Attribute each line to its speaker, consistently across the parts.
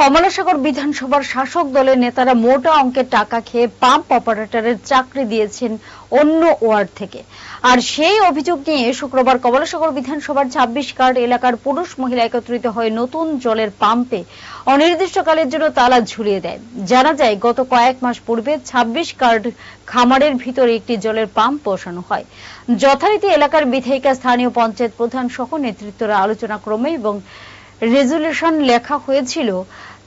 Speaker 1: কমলাসাগর বিধানসভার শাসক দলের নেতারা মোটা অঙ্কের টাকা খেয়ে পাম্প অপারেটরের চাকরি দিয়েছেন অন্য ওয়ার্ড থেকে। আর সেই অভিযোগ নিয়ে শুক্রবার কমলাসাগর বিধানসভার ২৬ কার্ড এলাকার পুরুষ মহিলা একত্রিত হয়ে নতুন জলের পাম্পে অনির্দিষ্টকালের জন্য তালা ঝুলিয়ে দেয়। জানা যায়, গত কয়েক মাস পূর্বে ২৬ কার্ড খামারের ভিতরে একটি জলের পাম্প বসানো হয়। যথারীতি এলাকার বিধায়িকা, স্থানীয় পঞ্চায়েত প্রধান সহ নেতৃত্বরা আলোচনা ক্রমে এবং রেজুলেশন লেখা হয়েছিল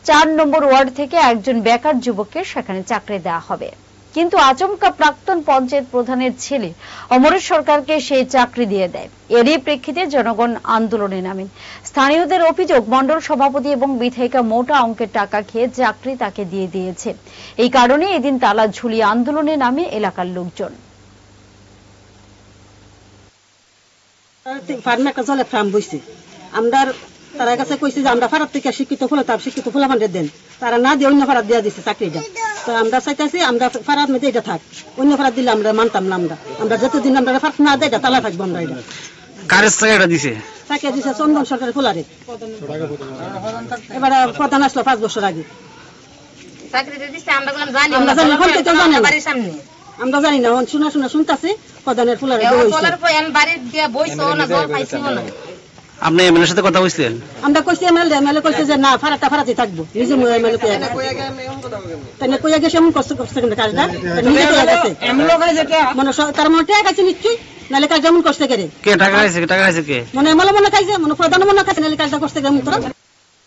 Speaker 1: ৪ নম্বর ওয়ার্ড থেকে একজন বেকার যুবককে সেখানে চাকরি দেওয়া হবে। কিন্তু আচমকা প্রাক্তন পঞ্চায়েত প্রধানের ছেলে অমরেশ সরকারকে সেই চাকরি দিয়ে দেয়। এরই প্রেক্ষিতে জনগণ আন্দোলনে নামেন। স্থানীয়দের অভিযোগ, মণ্ডল সভাপতি এবং বিধায়িকা মোটা অঙ্কের টাকা খেয়ে চাকরি তাকে দিয়ে দিয়েছে। এই কারণে এদিন তালা ঝুলিয়ে আন্দোলনে নামে এলাকার লোকজন।
Speaker 2: তারা কাছে কইছে যে আমরা ফারাত থেকে শিক্ষিত ফুলামানদের দেন, তারা না দিয়ে অন্য ফারাত দিয়ে দিচ্ছে চাকরিটা। তো আমরা চাইতেছি আমরা ফারাত মধ্যে এটা থাক, অন্য ফারাত দিলে আমরা মানতাম না। আমরা যতদিন আমরা ফারাত না দেয় তালা থাকবো। আমরা এটা
Speaker 3: কারের চাকরিটা দিছে
Speaker 2: চাকরি দিছে চন্দন সরকারের ফুলারে। এবার প্রধান আসলো 5 বছর আগে। আমরা জানি না, শোনা শুনতেছি প্রধানের ফুলারে।
Speaker 3: আপনি এমএলএর সাথে কথা বলছিলেন?
Speaker 2: আমরা কইছি এমএলএ কইছে যে না ফারাতটা ফারাতই থাকবো। নিজে এমএলএ তাই কইয়া গেছে এমন কষ্ট করছে কিন্তু কাজটা নিজে কইয়া গেছে মানে তার মনে টাকা আছে নিশ্চয়ই, নাহলে কাজ যেমন করতে গেলে
Speaker 3: কে টাকা আছে কে
Speaker 2: মনে এমএলএ মনে খাইছে, মনে প্রধান মনে খাইছে, নাহলে কাজটা করতে গেলে